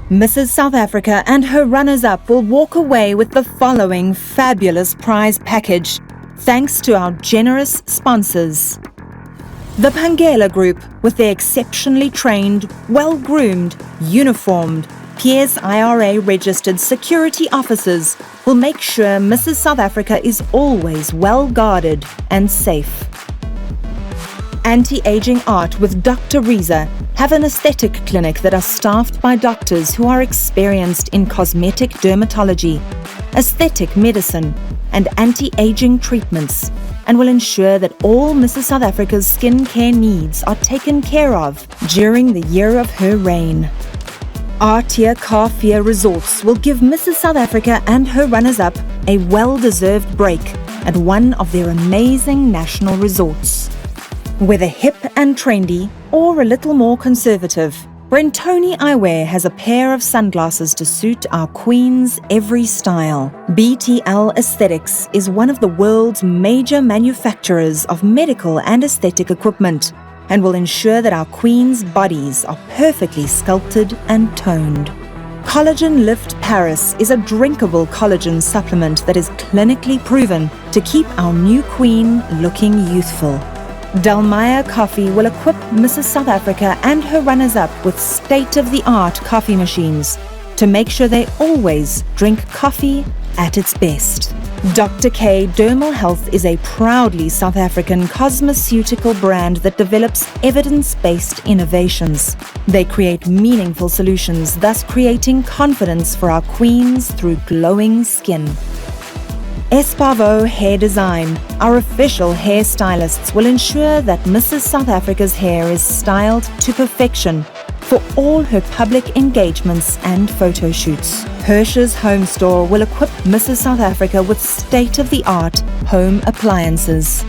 Mrs. South Africa and her runners-up will walk away with the following fabulous prize package, thanks to our generous sponsors. The Pangela Group, with their exceptionally trained, well-groomed, uniformed, PSIRA registered security officers, will make sure Mrs. South Africa is always well guarded and safe. Anti-Aging Art with Dr. Riza have an aesthetic clinic that are staffed by doctors who are experienced in cosmetic dermatology, aesthetic medicine, and anti-aging treatments, and will ensure that all Mrs. South Africa's skincare needs are taken care of during the year of her reign. Artia Carfair Resorts will give Mrs. South Africa and her runners-up a well-deserved break at one of their amazing national resorts. Whether hip and trendy or a little more conservative, Brentoni Eyewear has a pair of sunglasses to suit our Queen's every style. BTL Aesthetics is one of the world's major manufacturers of medical and aesthetic equipment and will ensure that our Queen's bodies are perfectly sculpted and toned. Collagen Lift Paris is a drinkable collagen supplement that is clinically proven to keep our new Queen looking youthful. Dalmaya Coffee will equip Mrs. South Africa and her runners-up with state-of-the-art coffee machines to make sure they always drink coffee at its best. Dr. K Dermal Health is a proudly South African cosmeceutical brand that develops evidence-based innovations. They create meaningful solutions, thus creating confidence for our queens through glowing skin. Espavo Hair Design, our official hairstylists, will ensure that Mrs. South Africa's hair is styled to perfection for all her public engagements and photo shoots. Hirsch's Home Store will equip Mrs. South Africa with state-of-the-art home appliances.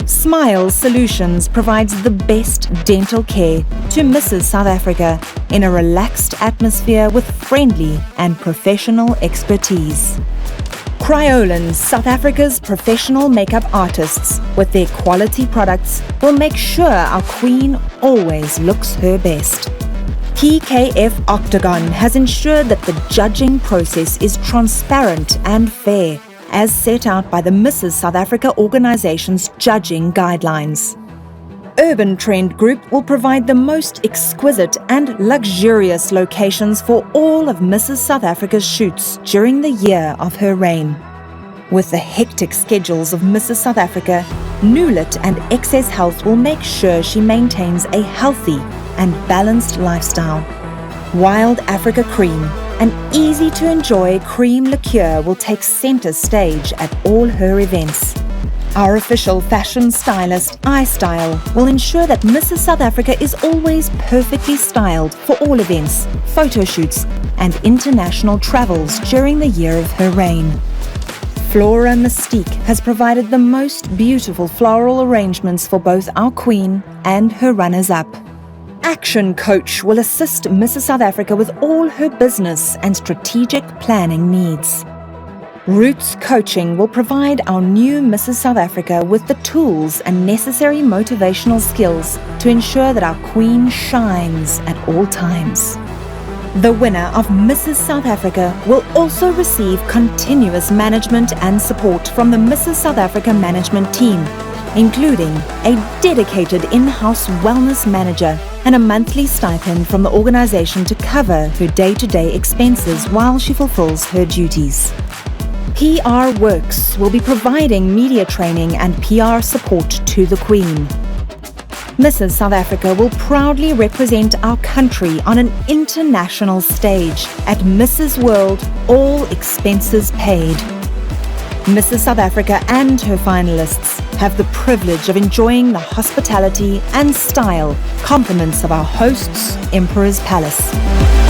Smile Solutions provides the best dental care to Mrs. South Africa in a relaxed atmosphere with friendly and professional expertise. Kryolan, South Africa's professional makeup artists, with their quality products, will make sure our Queen always looks her best. PKF Octagon has ensured that the judging process is transparent and fair, as set out by the Mrs. South Africa organization's judging guidelines. Urban Trend Group will provide the most exquisite and luxurious locations for all of Mrs. South Africa's shoots during the year of her reign. With the hectic schedules of Mrs. South Africa, Nulit and Excess Health will make sure she maintains a healthy and balanced lifestyle. Wild Africa Cream, an easy-to-enjoy cream liqueur, will take center stage at all her events. Our official fashion stylist, iStyle, will ensure that Mrs. South Africa is always perfectly styled for all events, photo shoots, and international travels during the year of her reign. Flora Mystique has provided the most beautiful floral arrangements for both our Queen and her runners-up. Action Coach will assist Mrs. South Africa with all her business and strategic planning needs. Roots Coaching will provide our new Mrs. South Africa with the tools and necessary motivational skills to ensure that our Queen shines at all times. The winner of Mrs. South Africa will also receive continuous management and support from the Mrs. South Africa management team, including a dedicated in-house wellness manager and a monthly stipend from the organization to cover her day-to-day expenses while she fulfills her duties. PR Works will be providing media training and PR support to the Queen. Mrs. South Africa will proudly represent our country on an international stage at Mrs. World, all expenses paid. Mrs. South Africa and her finalists have the privilege of enjoying the hospitality and style compliments of our hosts, Emperor's Palace.